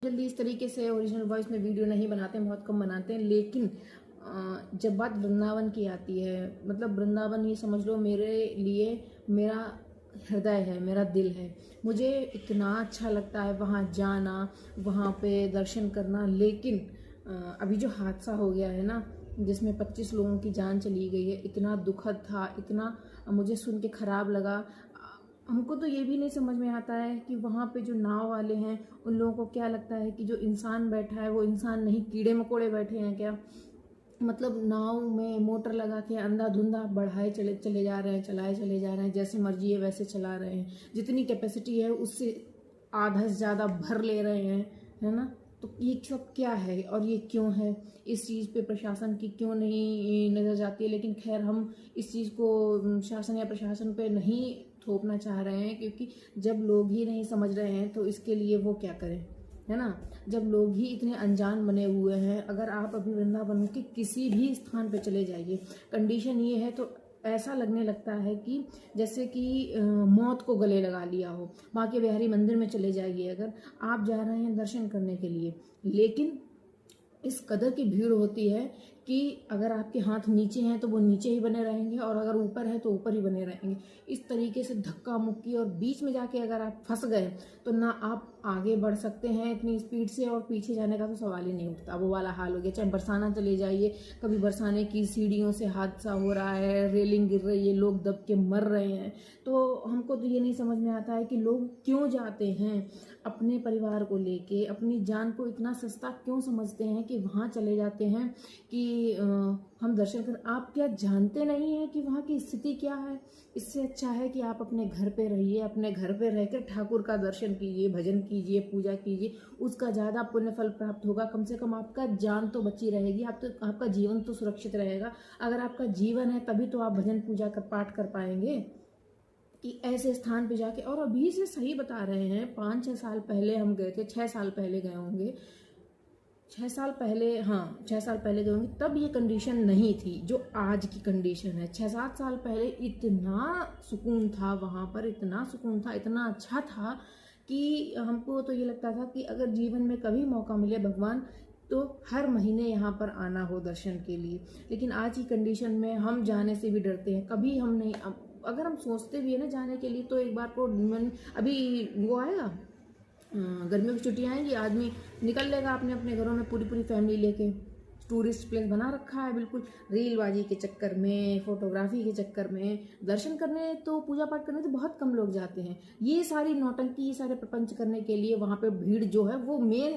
जल्दी इस तरीके से ओरिजिनल वॉइस में वीडियो नहीं बनाते हैं, बहुत कम बनाते हैं। लेकिन जब बात वृंदावन की आती है, मतलब वृंदावन ये समझ लो मेरे लिए मेरा हृदय है, मेरा दिल है। मुझे इतना अच्छा लगता है वहाँ जाना, वहाँ पे दर्शन करना। लेकिन अभी जो हादसा हो गया है ना, जिसमें 25 लोगों की जान चली गई है, इतना दुखद था, इतना मुझे सुन के खराब लगा। हमको तो ये भी नहीं समझ में आता है कि वहाँ पे जो नाव वाले हैं उन लोगों को क्या लगता है कि जो इंसान बैठा है वो इंसान नहीं, कीड़े मकोड़े बैठे हैं क्या। मतलब नाव में मोटर लगा के अंधाधुंधा बढ़ाए चले चले जा रहे हैं, चलाए चले जा रहे हैं, जैसे मर्जी है वैसे चला रहे हैं। जितनी कैपेसिटी है उससे आधा से ज़्यादा भर ले रहे हैं, है ना। तो ये सब क्या है और ये क्यों है, इस चीज़ पे प्रशासन की क्यों नहीं नज़र जाती है। लेकिन खैर हम इस चीज़ को शासन या प्रशासन पे नहीं थोपना चाह रहे हैं, क्योंकि जब लोग ही नहीं समझ रहे हैं तो इसके लिए वो क्या करें, है ना। जब लोग ही इतने अनजान बने हुए हैं, अगर आप अभी वृंदावन के किसी भी स्थान पे चले जाइए, कंडीशन ये है तो ऐसा लगने लगता है कि जैसे कि मौत को गले लगा लिया हो। बांके बिहारी मंदिर में चले जाइए, अगर आप जा रहे हैं दर्शन करने के लिए, लेकिन इस कदर की भीड़ होती है कि अगर आपके हाथ नीचे हैं तो वो नीचे ही बने रहेंगे, और अगर ऊपर है तो ऊपर ही बने रहेंगे। इस तरीके से धक्का मुक्की, और बीच में जाके अगर आप फंस गए तो ना आप आगे बढ़ सकते हैं इतनी स्पीड से, और पीछे जाने का तो सवाल ही नहीं उठता। वो वाला हाल हो गया। चाहे बरसाना चले जाइए, कभी बरसाने की सीढ़ियों से हादसा हो रहा है, रेलिंग गिर रही है, लोग दब के मर रहे हैं। तो हमको तो ये नहीं समझ में आता है कि लोग क्यों जाते हैं, अपने परिवार को लेके, अपनी जान को इतना सस्ता क्यों समझते हैं कि वहाँ चले जाते हैं कि हम दर्शन कर। आप क्या जानते नहीं हैं कि वहाँ की स्थिति क्या है। इससे अच्छा है कि आप अपने घर पे रहिए, अपने घर पे रहकर ठाकुर का दर्शन कीजिए, भजन कीजिए, पूजा कीजिए, उसका ज़्यादा पुण्य फल प्राप्त होगा। कम से कम आपका जान तो बची रहेगी, आपका जीवन तो सुरक्षित रहेगा। अगर आपका जीवन है तभी तो आप भजन पूजा कर पाठ कर पाएंगे कि ऐसे स्थान पे जाके। और अभी से सही बता रहे हैं, 5-6 साल पहले हम गए थे, 6 साल पहले गए होंगे, 6 साल पहले, हाँ 6 साल पहले गए होंगे, तब ये कंडीशन नहीं थी जो आज की कंडीशन है। 6-7 साल पहले इतना सुकून था वहाँ पर, इतना सुकून था, इतना अच्छा था कि हमको तो ये लगता था कि अगर जीवन में कभी मौका मिले भगवान तो हर महीने यहाँ पर आना हो दर्शन के लिए। लेकिन आज की कंडीशन में हम जाने से भी डरते हैं। कभी हम नहीं, अगर हम सोचते भी है ना जाने के लिए, तो एक बार को मन, अभी वो आएगा गर्मियों की छुट्टियाँ आएंगी, आदमी निकल लेगा अपने अपने घरों में पूरी पूरी फैमिली लेके। टूरिस्ट प्लेस बना रखा है बिल्कुल, रीलबाजी के चक्कर में, फोटोग्राफी के चक्कर में। दर्शन करने तो, पूजा पाठ करने तो बहुत कम लोग जाते हैं। ये सारी नौटंकी, ये सारे प्रपंच करने के लिए वहाँ पे भीड़ जो है वो मेन